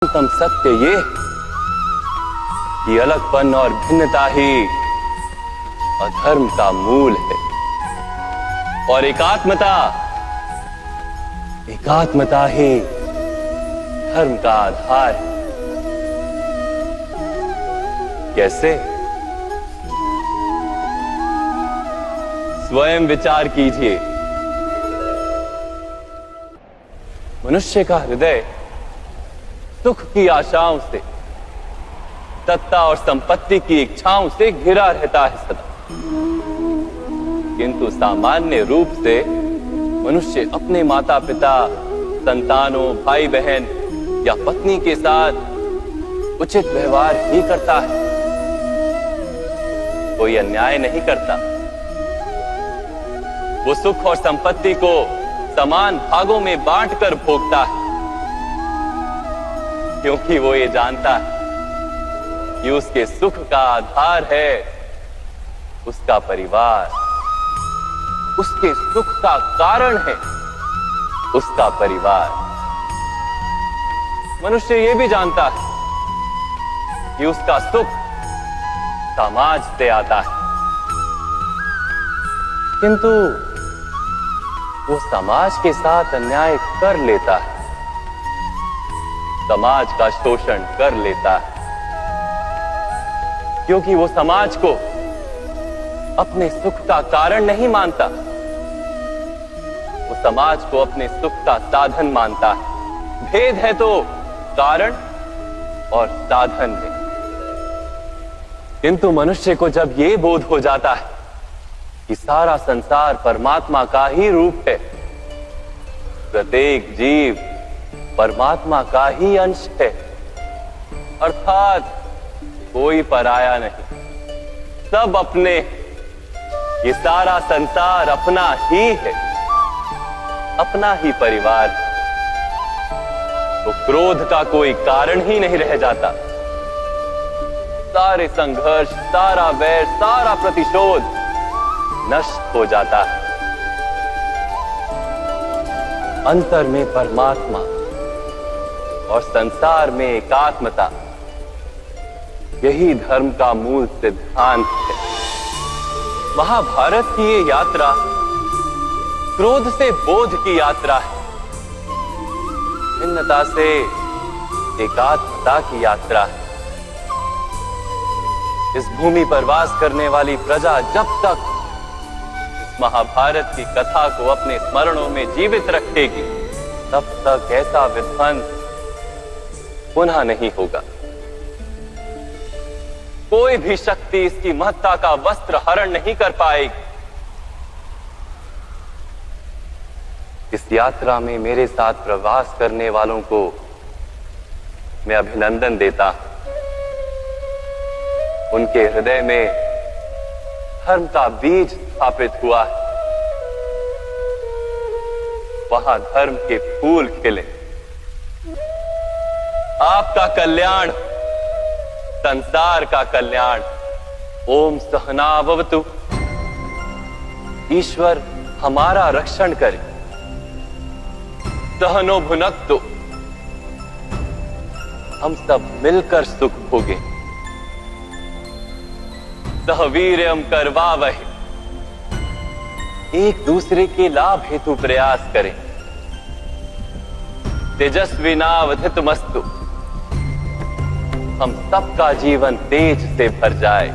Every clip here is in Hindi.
तम सत्य ये कि अलगपन और भिन्नता ही अधर्म का मूल है और एकात्मता ही धर्म का आधार है। कैसे? स्वयं विचार कीजिए। मनुष्य का हृदय सुख की आशाओं से, सत्ता और संपत्ति की इच्छाओं से घिरा रहता है सदा। किंतु सामान्य रूप से मनुष्य अपने माता पिता, संतानों, भाई बहन या पत्नी के साथ उचित व्यवहार ही करता है, कोई अन्याय नहीं करता। वो सुख और संपत्ति को समान भागों में बांटकर भोगता है, क्योंकि वो ये जानता है कि उसके सुख का आधार है उसका परिवार, उसके सुख का कारण है उसका परिवार। मनुष्य ये भी जानता है कि उसका सुख समाज से आता है, किंतु वो समाज के साथ अन्याय कर लेता है, समाज का शोषण कर लेता है, क्योंकि वो समाज को अपने सुख का कारण नहीं मानता, वो समाज को अपने सुख का साधन मानता है। भेद है तो कारण और साधन में। किंतु मनुष्य को जब ये बोध हो जाता है कि सारा संसार परमात्मा का ही रूप है, प्रत्येक जीव परमात्मा का ही अंश है, अर्थात कोई पराया नहीं, सब अपने, ये सारा संसार अपना ही है, अपना ही परिवार, तो क्रोध का कोई कारण ही नहीं रह जाता। सारे संघर्ष, सारा वैर, सारा प्रतिशोध नष्ट हो जाता है। अंतर में परमात्मा और संसार में एकात्मता, यही धर्म का मूल सिद्धांत है। महाभारत की ये यात्रा क्रोध से बोध की यात्रा है, भिन्नता से एकात्मता की यात्रा है। इस भूमि पर वास करने वाली प्रजा जब तक इस महाभारत की कथा को अपने स्मरणों में जीवित रखेगी, तब तक ऐसा विध्वंस पुनः नहीं होगा। कोई भी शक्ति इसकी महत्ता का वस्त्र हरण नहीं कर पाएगी। इस यात्रा में मेरे साथ प्रवास करने वालों को मैं अभिनंदन देता हूं। उनके हृदय में धर्म का बीज स्थापित हुआ है, वहां धर्म के फूल खिले। आपका कल्याण, संसार का कल्याण। ओम सहना भवतु। ईश्वर हमारा रक्षण करे। सहनो भुनक्तु। हम सब मिलकर सुख भोगे। सहवीर्यम करवावहे। एक दूसरे के लाभ हेतु प्रयास करें। तेजस्विनावधितमस्तु। हम सबका जीवन तेज से भर जाए।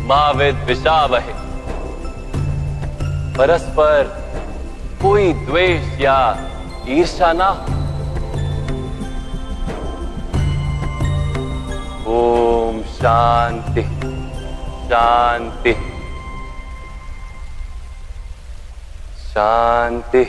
मा विद्विषावहे। परस्पर कोई द्वेष या ईर्ष्या ना हो। ओम शांति शांति शांति।